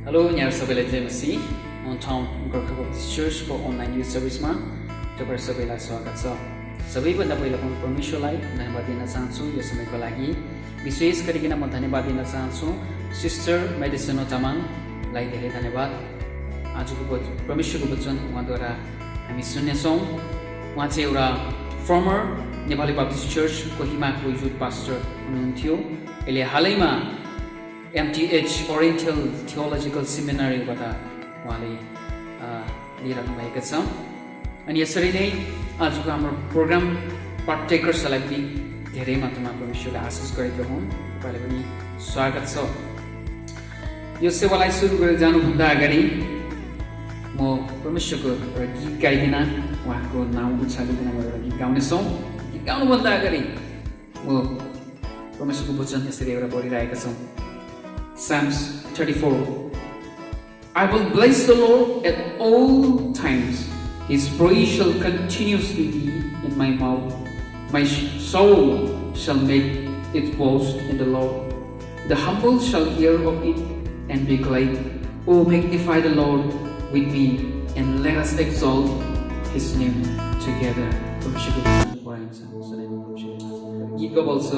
Hello, यहाँ सबैलाई जय मसीह ठाउँ गोर्खा बप्टिस्ट चर्चको अनलाइन न्युज सर्भिसमा तपाईहरु सबैलाई स्वागत छ। सबैभन्दा पहिला म परमेश्वरलाई धन्यवाद दिन चाहन्छु यो समयको लागि। विशेष गरिकन म धन्यवाद दिन चाहन्छु सिस्टर मेडोसेनो तामाङलाई धेरै धन्यवाद। आजको परमेश्वरको वचन उहाँद्वारा हामी सुन्नेछौँ। उहाँ चाहिँ एउटा फर्मर नेपाली बप्टिस्ट चर्च कोहिमाको युथ पास्टर हुनुहुन्थ्यो। अहिले हालैमा MTH ओरिएन्टल थियोलोजिकल सेमिनारीबाट उहाँले लिइरहनु भएको छ। अनि यसरी नै आजको हाम्रो प्रोग्राम पार्टेकर्सलाई पनि धेरै मात्रामा परमेश्वरले आशिष गरेको हुन्। तपाईँलाई पनि स्वागत छ। यो सेवालाई सुरु गरेर जानुभन्दा अगाडि म परमेश्वरको एउटा गीत गाइदिन उहाँको नाम उचालिकन एउटा गीत गाउनेछौँ। गीत गाउनुभन्दा अगाडि म परमेश्वरको वचन यसरी एउटा पढिरहेका छौँ। Psalms 34. I will bless the Lord at all times. His praise shall continuously be in my mouth. My soul shall make its boast in the Lord. The humble shall hear of it and be glad. Oh, magnify the Lord with me, and let us exalt His name together. गीतको बोल्छ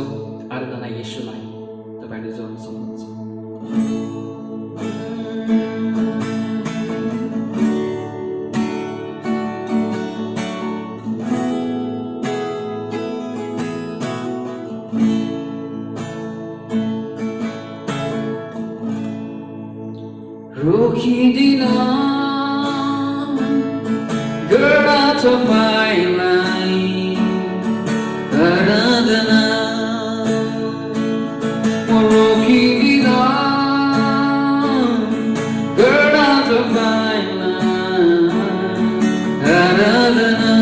आराधना येशूलाई तपाईले जोड्न सक्नुहुन्छ। रोकिदिन गर्दा तपाईलाई आराधना रोकिदिन गर्दा तपाईलाई आराधना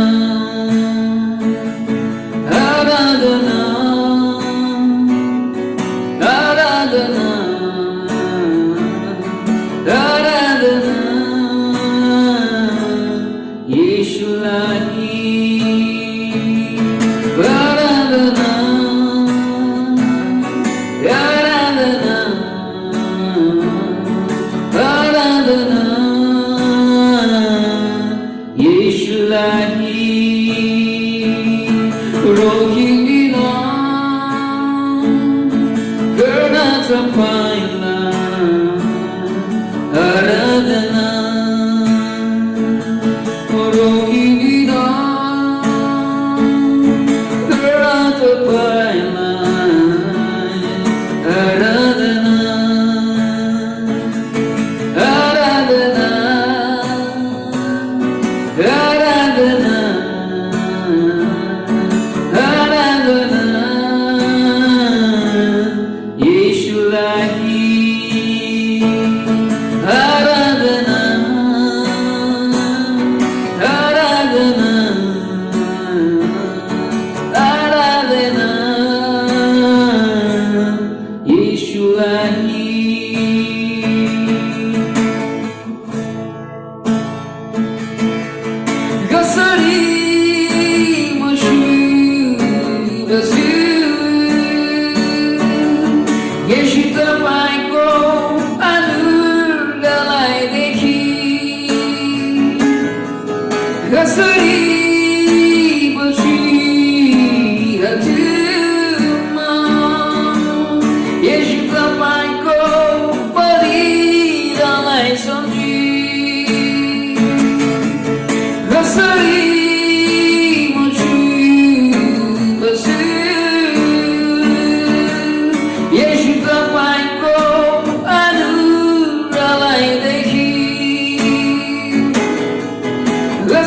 आराधना आराधना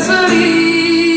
Sorry.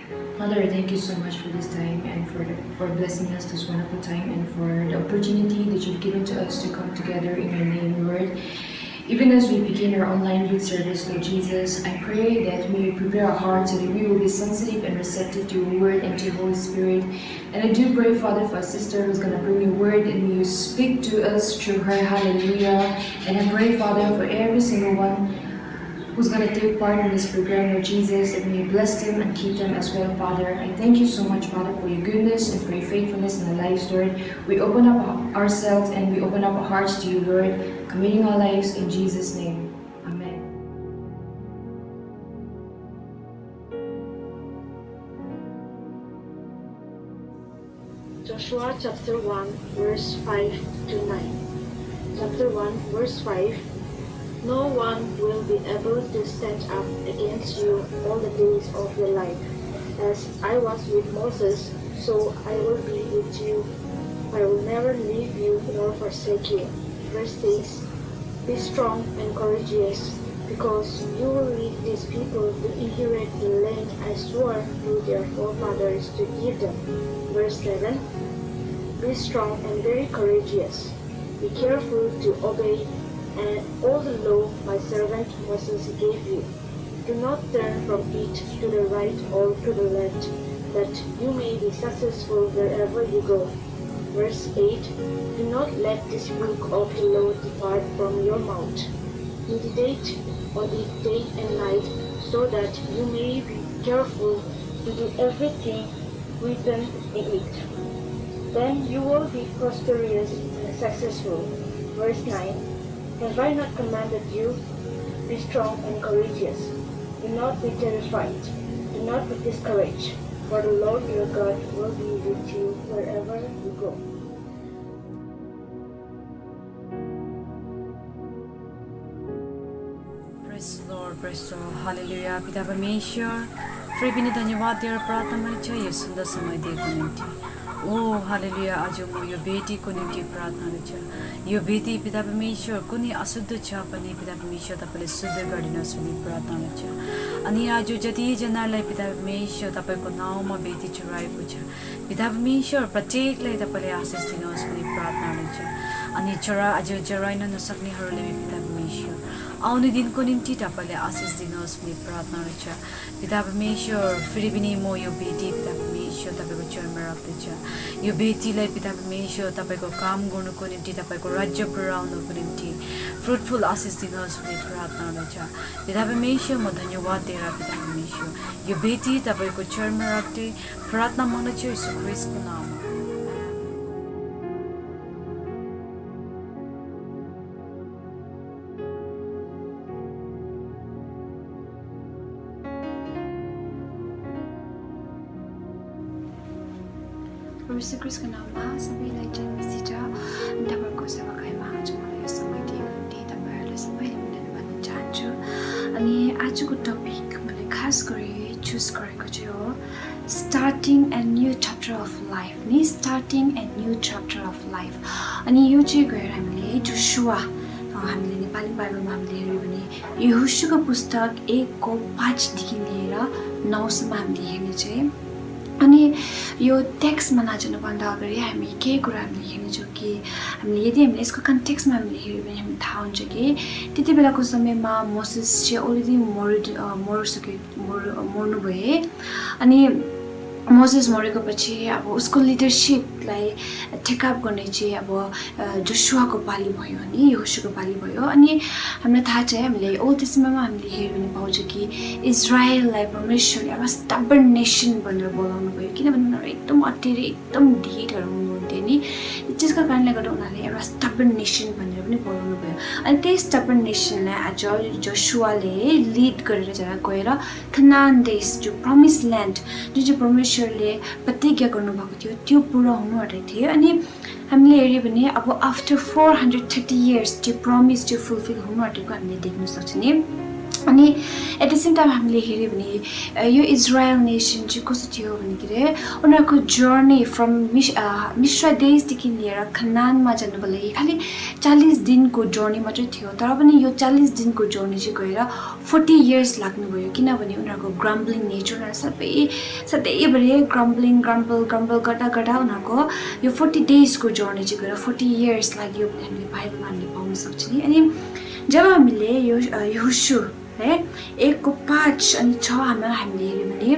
Father, thank you so much for this time and for blessing us this wonderful time and for the opportunity that you've given to us to come together in your name, Lord. Even as we begin our online youth service, Lord Jesus, I pray that we prepare our hearts so that we will be sensitive and receptive to your word and to your Holy Spirit. And I do pray, Father, for our sister who's going to bring your word and you speak to us through her. Hallelujah. And I pray, Father, for every single one who's going to take part in this program, Lord Jesus, that may you bless them and keep them as well, Father. I thank you so much, Father, for your goodness and for your faithfulness in our lives, Lord. We open up ourselves and we open up our hearts to you, Lord, committing our lives in Jesus' name. Amen. Joshua chapter 1 verse 5 to 9. Chapter 1 verse 5. No one will be able to stand up against you all the days of your life. As I was with Moses, so I will be with you. I will never leave you nor forsake you. Verse 6. Be strong and courageous, because you will lead these people to inherit the land I swore to their forefathers to give them. Verse 7. Be strong and very courageous. Be careful to obey and all the law my servant Moses gave you. Do not turn from it to the right or to the left, that you may be successful wherever you go. Verse 8. Do not let this book of the law depart from your mouth. Meditate on it day and night, so that you may be careful to do everything written in it. Then you will be prosperous and successful. Verse 9. Have I not commanded you? Be strong and courageous. Do not be terrified. Do not be discouraged, for the Lord your God will be with you wherever you go. Praise Lord, Hallelujah. पिता परमेश्वर फिर पनि धन्यवाद दिएर प्रार्थना गर्छ यो सुन्दर समय दिएको निम्ति ओ हालेलुया आज म यो बेटीको निम्ति प्रार्थना गर्छ यो बेटी पिता परमेश्वर कुनै अशुद्ध छ पनि पिता परमेश्वर तपाईँले शुद्ध गरिदिनुहोस् भन्ने प्रार्थना गर्छ अनि आज जतिजनालाई पिता परमेश्वर तपाईँको नाउँमा बेटी चढाएको छ पिता परमेश्वर प्रत्येकलाई तपाईँले आशिष दिनुहोस् भन्ने प्रार्थना गर्छ अनि आज चढाइन नसक्नेहरूले पिता परमेश्वर आउने दिनको निम्ति तपाईँले आशिष दिनुहोस् भन्ने प्रार्थना गर्छ पिता परमेश्वर फेरि पनि म यो बेटी पिता परमेश्वर तपाईँको चरणमा राख्दछ यो बेटीलाई पिता परमेश्वर तपाईँको काम गर्नुको निम्ति तपाईँको राज्य पुर्याउनुको निम्ति फ्रुटफुल आशिष दिनुहोस् भन्ने प्रार्थना गर्छ पिता परमेश्वर म धन्यवाद दिएर पिता परमेश्वर यो बेटी तपाईँको चरणमा राख्दै प्रार्थना माग्दछु यीशु ख्रीष्टको नाममा यीशु ख्रीष्टको नाममा सबैलाई जय मसीह तपाईँको सेवाकाईमा आज मलाई यो समय दिएको निम्ति तपाईँहरूलाई सबैलाई म धन्यवाद दिन चाहन्छु अनि आजको टपिक मैले खास गरी चुज गरेको चाहिँ हो starting and new chapter of life नि starting and new chapter of life अनि यो चाहिँ गएर हामीले जोसुवा हामीले नेपाली बाइबलमा हामीले हेऱ्यौँ भने यहोशूको पुस्तक 1:5 देखि लिएर 9 सम्म हामीले हेर्ने चाहिँ अनि यो टेक्स्टमा नजानुभन्दा अगाडि हामी केही कुरा हामीले हेर्नेछौँ कि यदि हामीले यसको कन्टेक्स्टमा हामीले हेऱ्यौँ भने हामीलाई थाहा हुन्छ कि त्यति बेलाको समयमा मोसेस चाहिँ अलरेडी मर्नु भए अनि मोसेस मरेको पछि अब उसको लिडरसिपलाई टेकअप गर्ने चाहिँ अब जोसुवाको पाली भयो अनि यहोशूको पाली भयो अनि हामीलाई थाहा छ हामीले ओल्ड टेस्टामेन्टमा हामीले हेऱ्यौँ भने पाउँछ कि इजरायललाई परमेश्वरले अब स्टबर्न नेसन भनेर बोलाउनु भयो किनभने उनीहरू एकदम अटेरी एकदम ढिटहरू हुनुहुन्थ्यो नि त्यसको कारणले गर्दा उनीहरूले एउटा स्टबर्न नेसन भनेर पनि बोलाउनु भयो अनि त्यही स्टबर्न नेसनलाई आज जोसुवाले लिड गरेर गएर कनान देश जो प्रमिस ल्यान्ड जुन चाहिँ परमेश्वरले प्रतिज्ञा गर्नुभएको थियो त्यो पुरा हुनु आँटेको थियो अनि हामीले हेऱ्यौँ भने अब आफ्टर 430 इयर्स त्यो प्रमिस त्यो फुलफिल हुनु आँटेको हामीले देख्न सक्छौँ नि अनि एट द सेम टाइम हामीले हेऱ्यो भने यो इजरायल नेसन चाहिँ कस्तो थियो भन्दाखेरि उनीहरूको जर्नी फ्रम मिश्र देशदेखि लिएर खनानमा जानुको लागि खालि 40 दिनको जर्नी मात्रै थियो तर पनि यो 40 दिनको जर्नी चाहिँ गएर 40 इयर्स लाग्नुभयो किनभने उनीहरूको ग्रम्बलिङ नेचर उनीहरू सधैँभरि ग्रम्बल गर्दा उनीहरूको यो 40 डेजको जर्नी चाहिँ गएर 40 इयर्स लाग्यो भने हामीले बाइबलमा हामीले पाउन सक्छौँ नि अनि जब हामीले यो यहोशू है 1:5 अनि 6 हामीले हेऱ्यौँ भने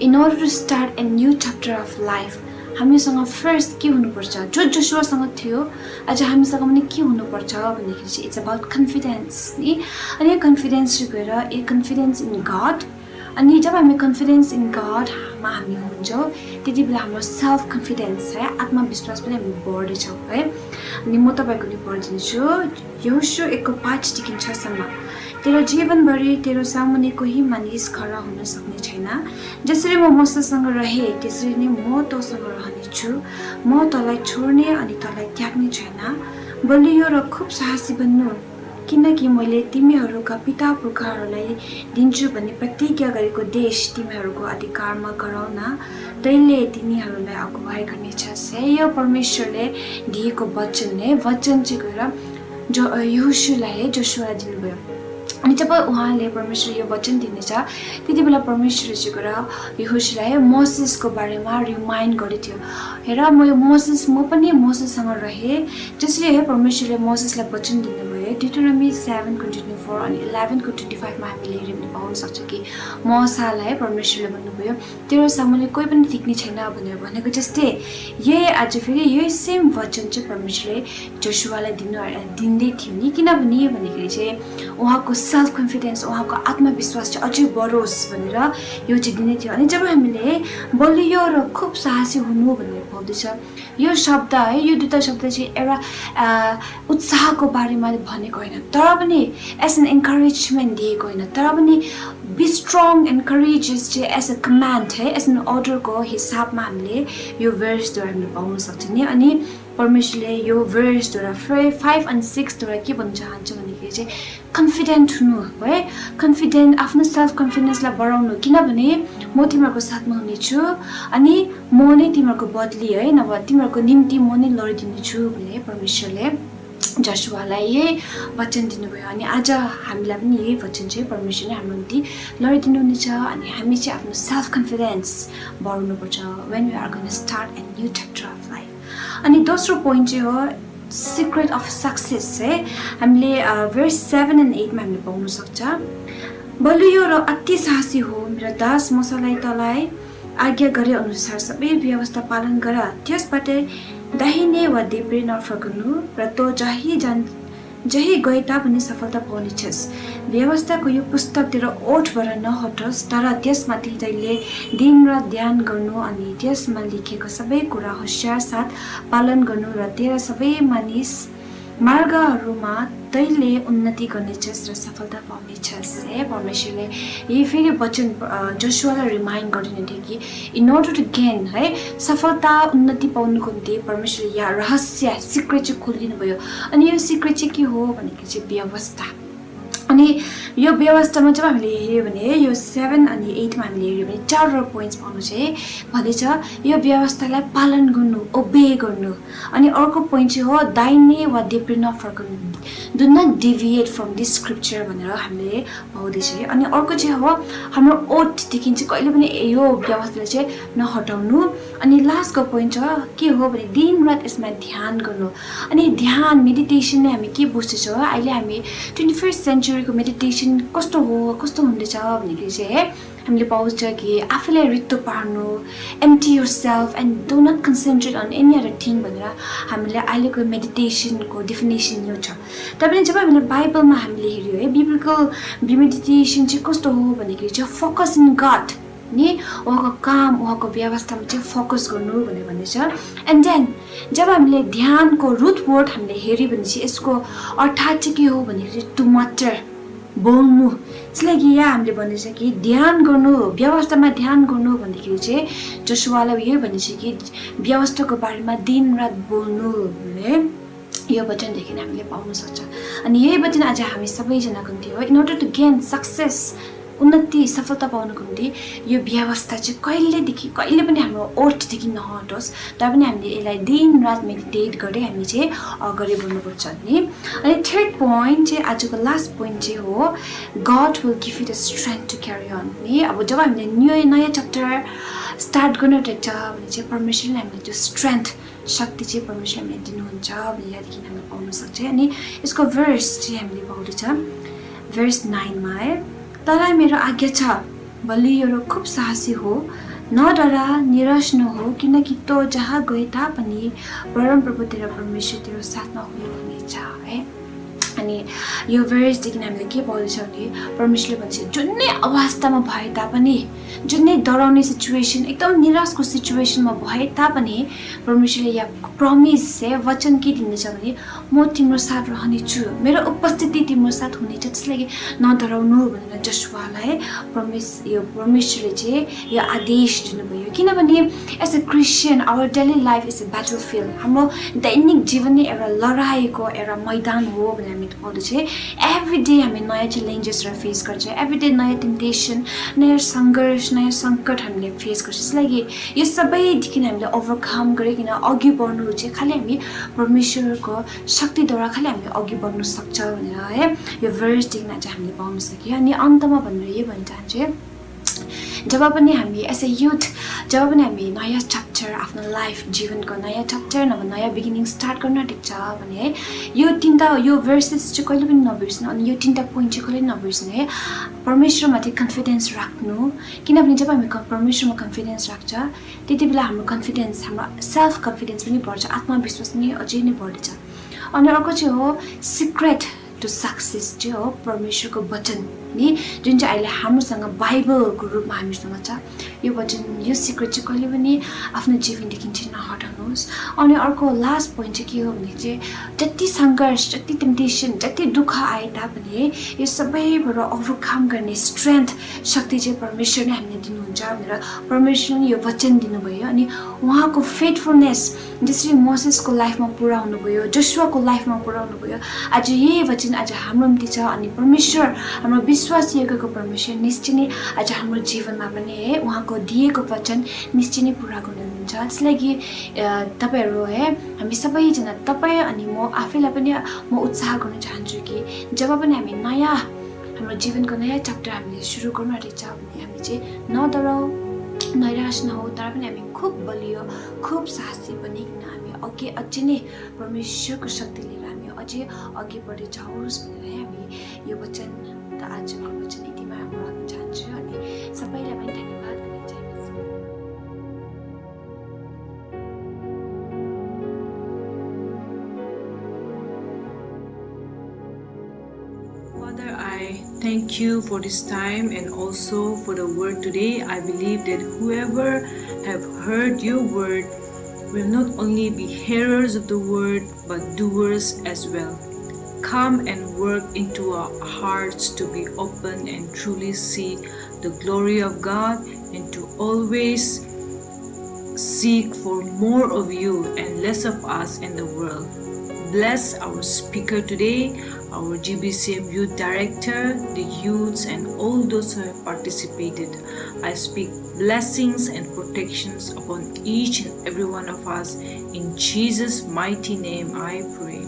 in order to start a new chapter of life हामीसँग फर्स्ट के हुनुपर्छ जो जोसुवासँग थियो अझ हामीसँग पनि के हुनुपर्छ भन्दाखेरि चाहिँ इट्स अबाउट कन्फिडेन्स नि अनि यो कन्फिडेन्स चाहिँ गएर ए कन्फिडेन्स इन गड अनि जब हामी कन्फिडेन्स इन गडमा हामी हुन्छौँ त्यति बेला हाम्रो सेल्फ कन्फिडेन्स है आत्मविश्वास पनि हामी बढ्दैछौँ है अनि म तपाईँको लागि पढिदिन्छु यहोशू 1:5 देखि 6 तेरो जीवनभरि तेरो सामुन्ने कोही मानिस खडा हुन सक्ने छैन जसरी म मसँग रहे त्यसरी नै म तँसँग रहनेछु म तँलाई छोड्ने अनि तँलाई त्याग्ने छैन बलियो र खुब साहसी बन्नु किनकि मैले तिमीहरूका पिता पुर्खाहरूलाई दिन्छु भन्ने प्रतिज्ञा गरेको देश तिमीहरूको अधिकारमा गराउन तैँले तिनीहरूलाई अगुवाई गर्नेछस् है यो परमेश्वरले दिएको वचन चाहिँ गएर यहोशूलाई जोसुवा दिनुभयो अनि जब उहाँले परमेश्वर यो वचन दिनेछ त्यति बेला परमेश्वरले चाहिँ गएर यहोशूलाई मोसेसको बारेमा रिमाइन्ड गरेथ्यो हेर म पनि मोसेससँग रहेँ जसरी है परमेश्वरले मोसेसलाई वचन दिनुभयो डिटोनोमी 7:24 अनि 11:25 हामीले हेऱ्यौँ भने पाउन सक्छ कि मोसालाई परमेश्वरले भन्नुभयो तेरो सामुन्ने कोही पनि टिक्ने छैन भनेर भनेको जस्तै आज फेरि यही सेम वचन चाहिँ परमेश्वरले जोसुवालाई दिँदै थियो नि किनभने भन्दाखेरि चाहिँ उहाँको सेल्फ कन्फिडेन्स उहाँको आत्मविश्वास चाहिँ अझै बढोस् भनेर यो चाहिँ दिने थियो अनि जब हामीले बलियो र खुब साहसी हुनु भनेर पाउँदैछ यो शब्द है यो दुईटा शब्द चाहिँ एउटा उत्साहको बारेमा भनेको होइन तर पनि एज एन इन्करेजमेन्ट दिएको होइन तर पनि बी स्ट्रङ एन्ड करेजियस चाहिँ एज अ कमान्ड है एज एन अर्डरको हिसाबमा हामीले यो भर्सद्वारा हामीले पाउन सक्छौँ नि अनि परमेश्वरले यो भर्सद्वारा 5 अनि 6द्वारा के भन्न चाहन्छ भन्दाखेरि चाहिँ कन्फिडेन्ट हुनु है कन्फिडेन्ट आफ्नो सेल्फ कन्फिडेन्सलाई बढाउनु किनभने म तिमीहरूको साथमा हुनेछु अनि म नै तिमीहरूको बदली है नभए तिमीहरूको निम्ति म नै लडिदिनेछु भने परमेश्वरले जोसुवालाई यही वचन दिनुभयो अनि आज हामीलाई पनि यही वचन चाहिँ परमेश्वरले हाम्रो निम्ति लडिदिनुहुनेछ अनि हामी चाहिँ आफ्नो सेल्फ कन्फिडेन्स बढाउनुपर्छ when we are going to start a new chapter of life अनि दोस्रो पोइन्ट चाहिँ हो सिक्रेट अफ सक्सेस है हामीले भर्स 7 and 8 हामीले पाउन सक्छ बलियो र अति साहसी हो मेरा दास मोसालाई तँलाई आज्ञा गरे अनुसार सबै व्यवस्था पालन गर त्यसबाट दाहिने वा देब्रे नफर्कनु र तँ जहीँ गए तापनि सफलता पाउनेछस् व्यवस्थाको यो पुस्तक तेरो ओठबाट नहटोस् तर त्यसमाथि तैँले दिनरात ध्यान गर्नु अनि त्यसमा लेखेको सबै कुरा होसियार साथ पालन गर्नु र तेरा सबै मार्गहरूमा तैँले उन्नति गर्नेछस् र सफलता पाउनेछस् है परमेश्वरले यही फेरि वचन जोसुवालाई रिमाइन्ड गरिदिनु थियो कि इन अर्डर टु गेन है सफलता उन्नति पाउनुको निम्ति परमेश्वरले यहाँ रहस्य सिक्रेट चाहिँ खोलिदिनु भयो अनि यो सिक्रेट चाहिँ के हो भनेको चाहिँ व्यवस्था अनि यो व्यवस्थामा जब हामीले हेऱ्यौँ भने यो 7 अनि 8 मा हामीले हेऱ्यौँ भने 4 पोइन्ट्स पाउनु चाहिँ भनेछ यो व्यवस्थालाई पालन गर्नु ओबे गर्नु अनि अर्को पोइन्ट चाहिँ हो दाहिने वा देब्रे नफर्कनु do not deviate from this scripture भनेर हामीले पाउँदैछ अनि अर्को चाहिँ हो हाम्रो ओठदेखि चाहिँ कहिले पनि यो व्यवस्थालाई चाहिँ नहटाउनु अनि लास्टको पोइन्ट छ के हो भने दिनरात यसमा ध्यान गर्नु अनि ध्यान मेडिटेसन नै हामी के बुझ्दैछौँ अहिले हामी 21st सेन्चुरीको मेडिटेसन कस्तो हुँदैछ भन्दाखेरि चाहिँ है हामीले पाउँछ कि आफूलाई रित्तो पार्नु empty yourself and do not concentrate on any other thing भनेर हामीले अहिलेको मेडिटेसनको डेफिनेसन यो छ तपाईँ जब हामीले बाइबलमा हामीले हेऱ्यौँ है बिब्लिकल मेडिटेसन चाहिँ कस्तो हो भन्दाखेरि चाहिँ फोकस इन गड नि उहाँको काम उहाँको व्यवस्थामा चाहिँ फोकस गर्नु भनेर भन्दैछ एन्ड देन जब हामीले ध्यानको रुट वर्ड हामीले हेऱ्यौँ भने चाहिँ यसको अर्थ चाहिँ के हो भन्दाखेरि टु मटर बोल्नु त्यसलाई कि यहाँ हामीले भन्दैछ कि ध्यान गर्नु व्यवस्थामा ध्यान गर्नु भन्दाखेरि चाहिँ जोसुवालाई यही भन्दैछ कि व्यवस्थाको बारेमा दिनरात बोल्नु भने यो वचनदेखि हामीले पाउन सक्छ अनि यही वचन आज हामी सबैजनाको निम्ति हो in order to gain success उन्नति सफलता पाउनको निम्ति यो व्यवस्था चाहिँ कहिलेदेखि कहिले पनि हाम्रो ओठदेखि नहटोस् तर पनि हामीले यसलाई दिन रात मेडिटेट गर्दै हामी चाहिँ अगाडि बढ्नुपर्छ नि अनि थर्ड पोइन्ट चाहिँ आजको लास्ट पोइन्ट चाहिँ हो God will give you the strength to carry on नि अब जब हामीले नयाँ च्याप्टर स्टार्ट गर्न रहेछ भने चाहिँ परमेश्वरले हामीले त्यो स्ट्रेन्थ शक्ति चाहिँ परमेश्वरले हामीले दिनुहुन्छ भने यहाँदेखि हामीले पाउन सक्छ अनि यसको भर्स चाहिँ हामीले पाउँदैछ भर्स 9 मा तँलाई मेरो आज्ञा छ बलियो र खुब साहसी हो नडरा निराश नहो किनकि तँ जहाँ गए तापनि परमप्रभु तेरो परमेश्वर तेरो साथमा हुनुहुनेछ है अनि यो भर्सदेखि हामीले के पाउँदैछ भने परमेश्वरले भन्छ जुनै अवस्थामा भए तापनि जुनै डराउने सिचुएसन एकदम निराशको सिचुएसनमा भए तापनि परमेश्वरले यहाँ प्रमिस है वचन के दिँदैछ भने म तिम्रो साथ रहनेछु मेरो उपस्थिति तिम्रो साथ हुनेछ त्यसलाई नडराउनु भनेर जसुवालाई यो परमेश्वरले चाहिँ यो आदेश दिनुभयो किनभने as a Christian our daily life is a battlefield हाम्रो दैनिक जीवन नै एउटा लडाइँको एउटा मैदान हो भनेर हामी पाउँदैछ एभ्री डे हामी नयाँ च्यालेन्जेसहरू फेस गर्छ एभ्री डे नयाँ टेम्पटेसन नयाँ सङ्घर्ष नयाँ सङ्कट हामीले फेस गर्छ त्यसलाई यो सबैदेखि हामीले ओभरकम गरिकन अघि बढ्नु चाहिँ खालि हामी परमेश्वरको शक्तिद्वारा खालि हामीले अघि बढ्नु सक्छ भनेर है यो भर्सदेखि चाहिँ हामीले पाउन सक्यो अनि अन्तमा भनेर यो भन्न चाहन्छु जब पनि हामी एज अ युथ जब पनि हामी नयाँ च्याप्टर आफ्नो लाइफ जीवनको नयाँ च्याप्टर नभए नयाँ बिगिनिङ स्टार्ट गर्न आँटेको छ भने है यो भर्सेस चाहिँ कहिले पनि नबिर्स्नु अनि यो 3टा पोइन्ट चाहिँ कहिले नबिर्स्नु है परमेश्वरमाथि कन्फिडेन्स राख्नु किनभने जब हामी परमेश्वरमा कन्फिडेन्स राख्छ त्यति बेला हाम्रो कन्फिडेन्स हाम्रो सेल्फ कन्फिडेन्स पनि बढ्छ आत्मविश्वास पनि अझै नै बढ्छ अनि अर्को चाहिँ हो सिक्रेट टु सक्सेस चाहिँ हो परमेश्वरको वचन नि जुन चाहिँ अहिले हाम्रोसँग बाइबलको रूपमा हामीसँग छ यो वचन यो सिक्रेट चाहिँ कहिले पनि आफ्नो जीवनदेखि चाहिँ नहटाउनुहोस् अनि अर्को लास्ट पोइन्ट चाहिँ के हो भने चाहिँ जति सङ्घर्ष जति टेम्पटेसन जति दुःख आए तापनि यो सबैबाट ओभरकम गर्ने स्ट्रेन्थ शक्ति चाहिँ परमेश्वरले हामीले दिनुहुन्छ भनेर परमेश्वरले यो वचन दिनुभयो अनि उहाँको फेथफुलनेस जसरी मोसेसको लाइफमा पुरा हुनुभयो जोसुवाको लाइफमा पुरा हुनुभयो आज यही वचन आज हाम्रो निम्ति छ अनि परमेश्वर हाम्रो विश्वास योग्यको परमेश्वर निश्चय नै आज हाम्रो जीवनमा पनि है उहाँको दिएको वचन निश्चय नै पुरा गर्नुहुन्छ त्यसलाई तपाईँहरू है हामी सबैजना तपाईँ अनि म आफैलाई पनि म उत्साह गर्न चाहन्छु कि जब पनि हामी नयाँ हाम्रो जीवनको नयाँ च्याप्टर हामीले सुरु गर्नु आँटेको छ भने हामी चाहिँ नडराउ नैराश नहो तर पनि हामी खुब बलियो खुब साहसी बनिकन हामी अघि अझै नै परमेश्वरको शक्ति लिएर हामी अझै अघि बढेर जाओस् भनेर हामी यो वचन आजको वचन यतिमा म राख्न चाहन्छु अनि सबैलाई पनि धन्यवाद भन्न चाहन्छु Father, I thank you for this time and also for the word today. I believe that whoever have heard your word will not only be hearers of the word but doers as well. Come and work into our hearts to be open and truly see the glory of God and to always seek for more of you and less of us in the world. Bless our speaker today, our GBCM Youth Director, the youths and all those who have participated. I speak blessings and protections upon each and every one of us. In Jesus' mighty name I pray.